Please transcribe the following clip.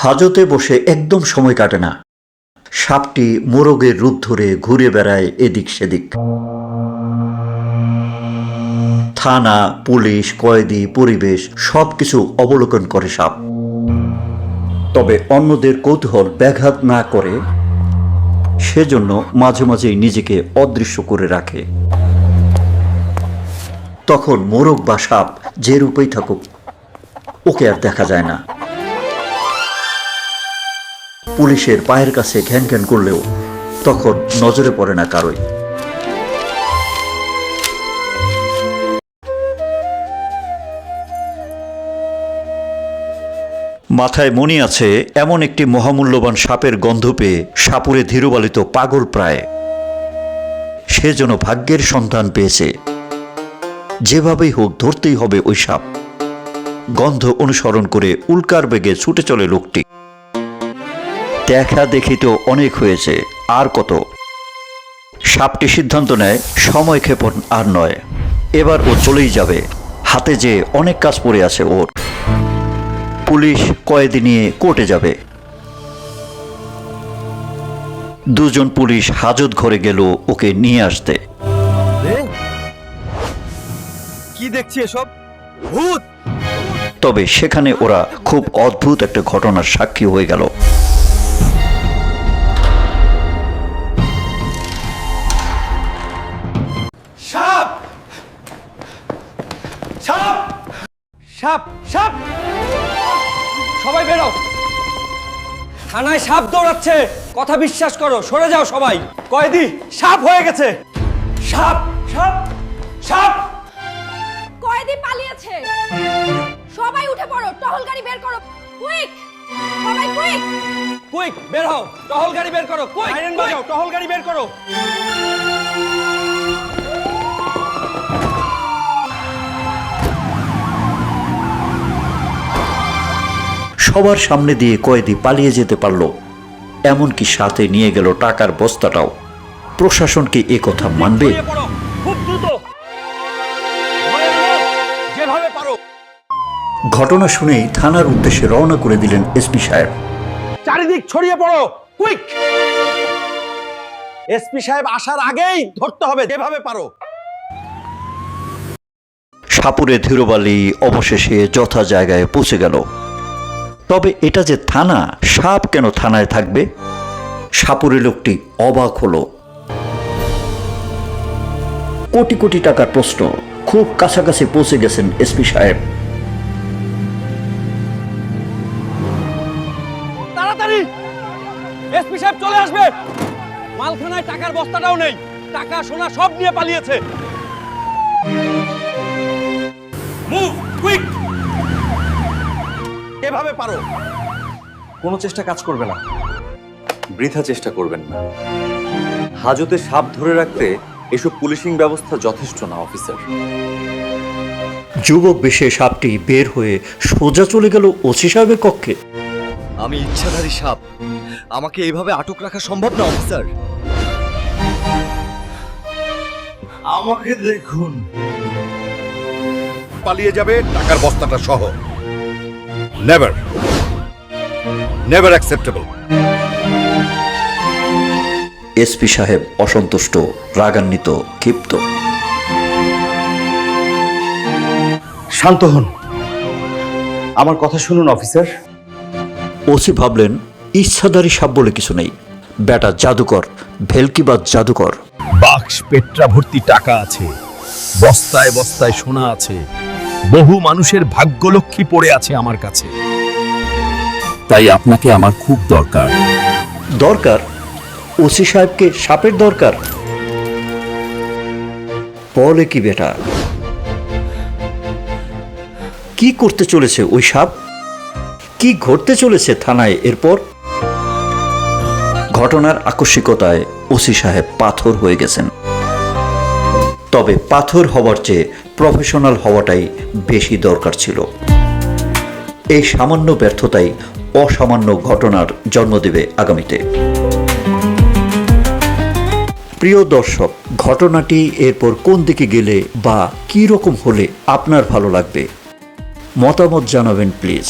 হাজতে বসে একদম সময় কাটে না। সাপটি মোরগের রূপ ধরে ঘুরে বেড়ায় এদিক সেদিক। থানা, পুলিশ, কয়েদি, পরিবেশ সবকিছু অবলোকন করে সাপ। তবে অন্যদের কৌতূহল ব্যাঘাত না করে সেজন্য মাঝে মাঝেই নিজেকে অদৃশ্য করে রাখে। তখন মোরগ বা সাপ যে রূপেই থাকুক, ওকে আর দেখা যায় না। পুলিশের পায়ের কাছে ঘ্যান ঘ্যান করলেও তখন নজরে পড়ে না কারোই। মাথায় মনে আছে এমন একটি মহামূল্যবান সাপের গন্ধ পেয়ে সাপুরে ধীরবালিত পাগল প্রায়। সে যেন ভাগ্যের সন্ধান পেয়েছে। যেভাবেই হোক ধরতেই হবে ওই সাপ। গন্ধ অনুসরণ করে উল্কার বেগে ছুটে চলে লোকটি। দেখা দেখি তো অনেক হয়েছে, আর কত। সাপটি সিদ্ধান্ত নেয় সময় ক্ষেপণ আর নয়, এবার ও চলেই যাবে। হাতে যে অনেক কাজ পড়ে আছে ওর। পুলিশ কয়েদি নিয়ে কোর্টে যাবে। দুজন পুলিশ হাজত ঘরে গেল ওকে নিয়ে আসতে। কি দেখছি এসব? ভূত! তবে সেখানে ওরা খুব অদ্ভুত একটা ঘটনার সাক্ষী হয়ে গেল। সাপ! সাপ! সাপ! সাপ! সবাই বেরো! থানায় সাপ দৌড়াচ্ছে, কথা বিশ্বাস করো, সরে যাও সবাই। কয়েদি, সাপ হয়ে গেছে। সাপ! সাপ! সাপ! কয়েদি পালিয়েছে। সবাই উঠে পড়ো, টহল গাড়ি বের করো, কুইক! সবাই কুইক! কুইক, বের হও, টহল গাড়ি বের করো, কুইক! সাইরেন বাজাও, টহল গাড়ি বের করো। সবার সামনে দিয়ে কয়েদি পালিয়ে যেতে পারল, এমনকি সাথে নিয়ে গেল টাকার বস্তাটাও। প্রশাসনকে এ কথা মানবে? খুব দ্রুত, যেভাবে পারো। ঘটনা শুনেই থানার উদ্দেশ্যে রওনা করে দিলেন এসপি সাহেব। চারিদিক ছড়িয়ে পড়ো, কুইক! এসপি সাহেব আসার আগেই ধরতে হবে, যেভাবে পারো। সাপুরে ধীরবালি অবশেষে যথা জায়গায় পৌঁছে গেল। তবে এটা যে থানা, সাপ কেন থানায় থাকবে? সাপুরে লোকটি অবাক হলো। কোটি কোটি টাকার প্রশ্ন। খুব কাছাকাছি পৌঁছে গেছেন এসপি সাহেব। তাড়াতাড়ি, এসপি সাহেব চলে আসবে। মালখানায় টাকার বস্তাটাও নেই, টাকা সোনা সব নিয়ে পালিয়েছে। Move, quick! এভাবে পারো। কোনো চেষ্টা কাজ করবে না, বৃথা চেষ্টা করবেন না। হাজতে সাপ ধরে রাখতে এসব পুলিশিং ব্যবস্থা যথেষ্ট না অফিসার। যুবক বেশে সাপটি বের হয়ে সোজা চলে গেল ওসি সাহেবের কক্ষে। আমি ইচ্ছাধারী সাপ, আমাকে এইভাবে আটক রাখা সম্ভব না অফিসার। আমাকে দেখুন, পালিয়ে যাবে টাকার বস্তাটা সহ। Never, never acceptable. এসপি সাহেব অসন্তুষ্ট, রাগান্বিত, ক্ষিপ্ত। শান্ত হন, আমার কথা শুনুন অফিসার। ওসি ভাবলেন ইচ্ছাধারী সাপ বলে কিছু নেই, বেটা জাদুকর, ভেলকিবাজ জাদুকর। বাক্স পেট্রা ভর্তি টাকা আছে, বস্তায় বস্তায় সোনা আছে, বহু মানুষের ভাগ্যলক্ষ্মী পড়ে আছে আমার কাছে। তাই আপনাকে আমার খুব দরকার। দরকার? ওসি সাহেবকে সাপের দরকার? বলে কি বেটা? কি করতে চলেছে ওই সাপ? কি ঘটতে চলেছে থানায় এরপর? ঘটনার আকস্মিকতায় ওসি সাহেব পাথর হয়ে গেছেন। তবে পাথর হওয়ার চেয়ে প্রফেশনাল হওয়াটাই বেশি দরকার ছিল। এই সামান্য ব্যর্থতাই অসামান্য ঘটনার জন্ম দেবে আগামীতে। প্রিয় দর্শক, ঘটনাটি এরপর কোন দিকে গেলে বা কি রকম হলে আপনার ভালো লাগবে মতামত জানাবেন প্লিজ।